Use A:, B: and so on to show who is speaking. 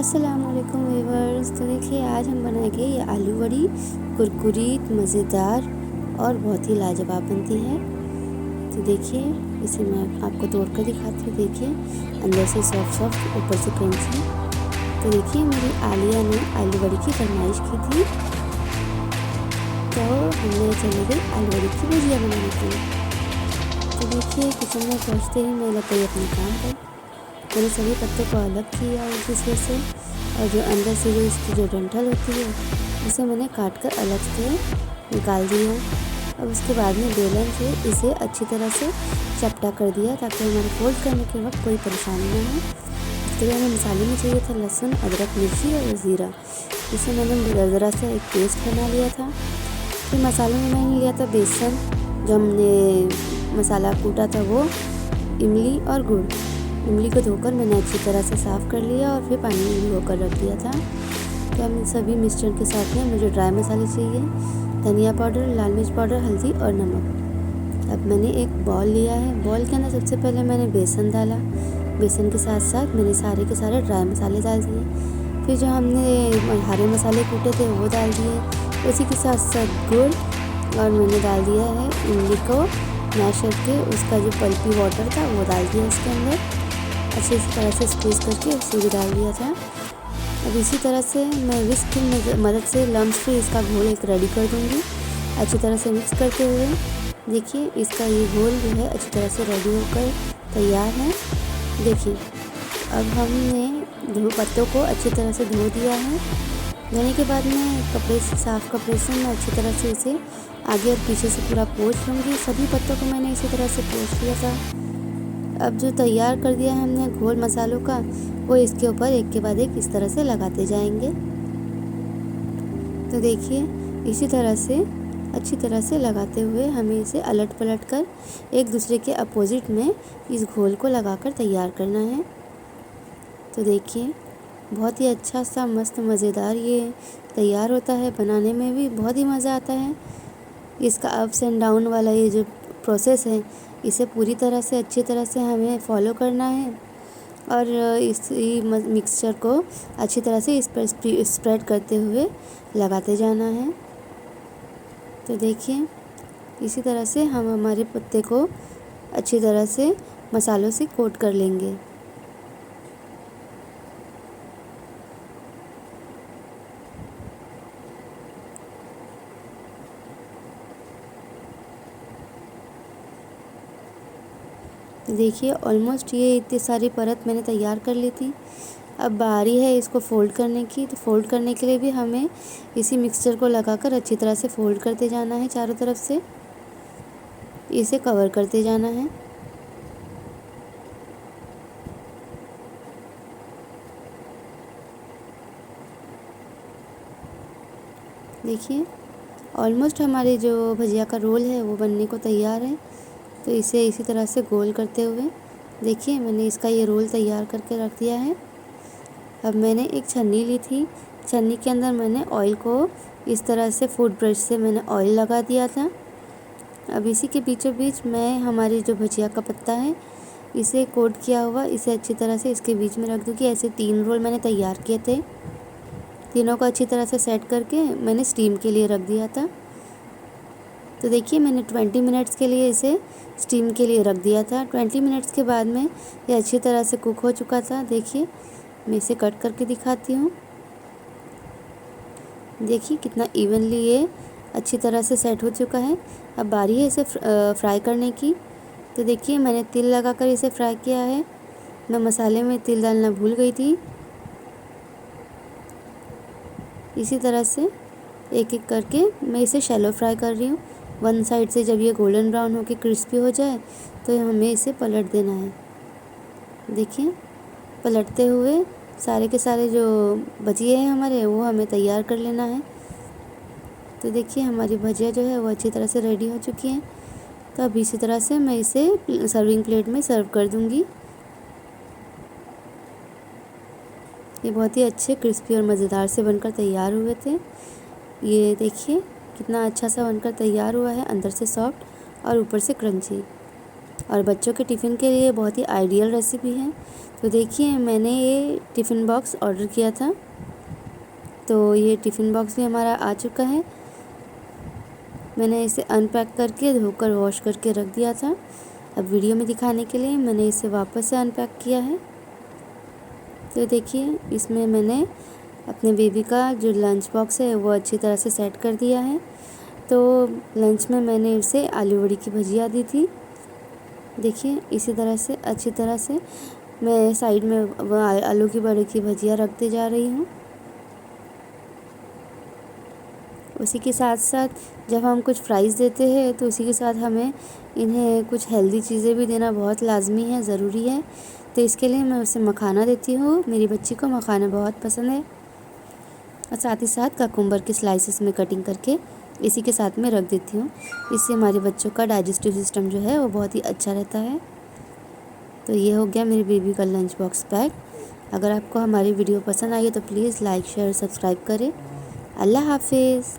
A: अस्सलाम वालेकुम व्यूअर्स। तो देखिए आज हम बनाएंगे ये आलू बड़ी कुरकुरीत मज़ेदार और बहुत ही लाजवाब बनती है। तो देखिए इसे मैं आपको तोड़ कर दिखाती हूँ। देखिए अंदर से सॉफ्ट सॉफ्ट, ऊपर से क्रंची। तो देखिए मेरी आलिया ने आलू बड़ी की फरमाइश की थी, तो हमने चले गए आलू बड़ी की भुजिया बनाने के लिए। तो देखिए किचन में पहुँचते ही मैं लग गई अपने काम पर। मैंने सभी पत्तों को अलग किया एक दूसरे से, और जो अंदर से जो इसकी जो डंठल होती है उसे मैंने काट कर अलग से निकाल दिया। अब उसके बाद में बेलन से इसे अच्छी तरह से चपटा कर दिया ताकि हमारे फोल्ड करने के वक्त कोई परेशानी ना हो। इसके लिए हमें मसाले में चाहिए था लहसुन, अदरक, मिर्ची और ज़ीरा। इसे मैंने ज़रा सा एक पेस्ट बना लिया था। फिर मसालों में मैंने लिया था बेसन, जो हमने मसाला कूटा था वो, इमली और गुड़। इमली को धोकर मैंने अच्छी तरह से साफ़ कर लिया और फिर पानी में भिगोकर रख दिया था। तो हम सभी मिक्सचर के साथ में मुझे ड्राई मसाले चाहिए, धनिया पाउडर, लाल मिर्च पाउडर, हल्दी और नमक। अब मैंने एक बॉल लिया है। बॉल के अंदर सबसे पहले मैंने बेसन डाला। बेसन के साथ साथ मैंने सारे के सारे ड्राई मसाले डाल दिए। फिर जो हमने हरे मसाले कूटे थे वो डाल दिए। उसी के साथ साथ गुड़, और मैंने डाल दिया है इमली को मैश करके, उसका जो पल्पी वाटर था वो डाल दिया इसके अंदर। अच्छी तरह से स्क्वीज़ करके उसे भी डाल दिया था। अब इसी तरह से मैं विस्क की मदद से लम्स फ्री इसका घोल एक रेडी कर दूँगी। अच्छी तरह से मिक्स करते हुए देखिए इसका ये घोल जो है अच्छी तरह से रेडी होकर तैयार है। देखिए अब हमने पत्तों को अच्छी तरह से धो दिया है। धोने के बाद में साफ़ कपड़े से मैं अच्छी तरह से इसे आगे और पीछे से पूरा पोंछ लूँगी। सभी पत्तों को मैंने इसी तरह से पोंछ लिया था। अब जो तैयार कर दिया है हमने घोल मसालों का, वो इसके ऊपर एक के बाद एक इस तरह से लगाते जाएंगे। तो देखिए इसी तरह से अच्छी तरह से लगाते हुए हमें इसे अलट पलट कर एक दूसरे के अपोजिट में इस घोल को लगाकर तैयार करना है। तो देखिए बहुत ही अच्छा सा मस्त मज़ेदार ये तैयार होता है। बनाने में भी बहुत ही मज़ा आता है। इसका अप्स एंड डाउन वाला ये जो प्रोसेस है, इसे पूरी तरह से अच्छी तरह से हमें फॉलो करना है और इस मिक्सचर को अच्छी तरह से इस पर स्प्रेड करते हुए लगाते जाना है। तो देखिए इसी तरह से हम हमारे पत्ते को अच्छी तरह से मसालों से कोट कर लेंगे। देखिए ऑलमोस्ट ये इतनी सारी परत मैंने तैयार कर ली थी। अब बारी है इसको फ़ोल्ड करने की। तो फ़ोल्ड करने के लिए भी हमें इसी मिक्सचर को लगाकर अच्छी तरह से फ़ोल्ड करते जाना है। चारों तरफ से इसे कवर करते जाना है। देखिए ऑलमोस्ट हमारी जो भजिया का रोल है वो बनने को तैयार है। तो इसे इसी तरह से गोल करते हुए देखिए मैंने इसका ये रोल तैयार करके रख दिया है। अब मैंने एक छन्नी ली थी। छन्नी के अंदर मैंने ऑयल को इस तरह से फूड ब्रश से मैंने ऑयल लगा दिया था। अब इसी के बीचों बीच मैं हमारी जो भजिया का पत्ता है इसे कोट किया हुआ इसे अच्छी तरह से इसके बीच में रख दूँगी। ऐसे 3 रोल मैंने तैयार किए थे। तीनों को अच्छी तरह से सेट करके मैंने स्टीम के लिए रख दिया था। तो देखिए मैंने 20 मिनट्स के लिए इसे स्टीम के लिए रख दिया था। 20 मिनट्स के बाद में ये अच्छी तरह से कुक हो चुका था। देखिए मैं इसे कट करके दिखाती हूँ। देखिए कितना इवनली ये अच्छी तरह से सेट हो चुका है। अब बारी है इसे फ्राई करने की। तो देखिए मैंने तिल लगाकर इसे फ्राई किया है। मैं मसाले में तिल डालना भूल गई थी। इसी तरह से एक एक करके मैं इसे शैलो फ्राई कर रही हूँ। वन साइड से जब ये गोल्डन ब्राउन होकर क्रिस्पी हो जाए तो हमें इसे पलट देना है। देखिए पलटते हुए सारे के सारे जो भजिए हैं हमारे वो हमें तैयार कर लेना है। तो देखिए हमारी भजिया जो है वो अच्छी तरह से रेडी हो चुकी है। तो अब इसी तरह से मैं इसे सर्विंग प्लेट में सर्व कर दूँगी। ये बहुत ही अच्छे क्रिस्पी और मज़ेदार से बनकर तैयार हुए थे। ये देखिए कितना अच्छा सा बनकर तैयार हुआ है, अंदर से सॉफ्ट और ऊपर से क्रंची। और बच्चों के टिफ़िन के लिए बहुत ही आइडियल रेसिपी है। तो देखिए मैंने ये टिफ़िन बॉक्स ऑर्डर किया था, तो ये टिफ़िन बॉक्स भी हमारा आ चुका है। मैंने इसे अनपैक करके धोकर वॉश करके रख दिया था। अब वीडियो में दिखाने के लिए मैंने इसे वापस से अनपैक किया है। तो देखिए इसमें मैंने अपने बेबी का जो लंच बॉक्स है वो अच्छी तरह से सेट कर दिया है। तो लंच में मैंने इसे आलू बड़ी की भुजिया दी थी। देखिए इसी तरह से अच्छी तरह से मैं साइड में आलू की बड़ी की भुजिया रखते जा रही हूँ। उसी के साथ साथ जब हम कुछ फ्राइज़ देते हैं तो उसी के साथ हमें इन्हें कुछ हेल्दी चीज़ें भी देना बहुत लाजमी है, ज़रूरी है। तो इसके लिए मैं उसे मखाना देती हूँ। मेरी बच्ची को मखाना बहुत पसंद है। और साथ ही साथ ककुम्बर के स्लाइसेस में कटिंग करके इसी के साथ में रख देती हूँ। इससे हमारे बच्चों का डाइजेस्टिव सिस्टम जो है वो बहुत ही अच्छा रहता है। तो ये हो गया मेरी बेबी का लंच बॉक्स पैक। अगर आपको हमारी वीडियो पसंद आई है तो प्लीज़ लाइक शेयर सब्सक्राइब करें। अल्लाह हाफिज़।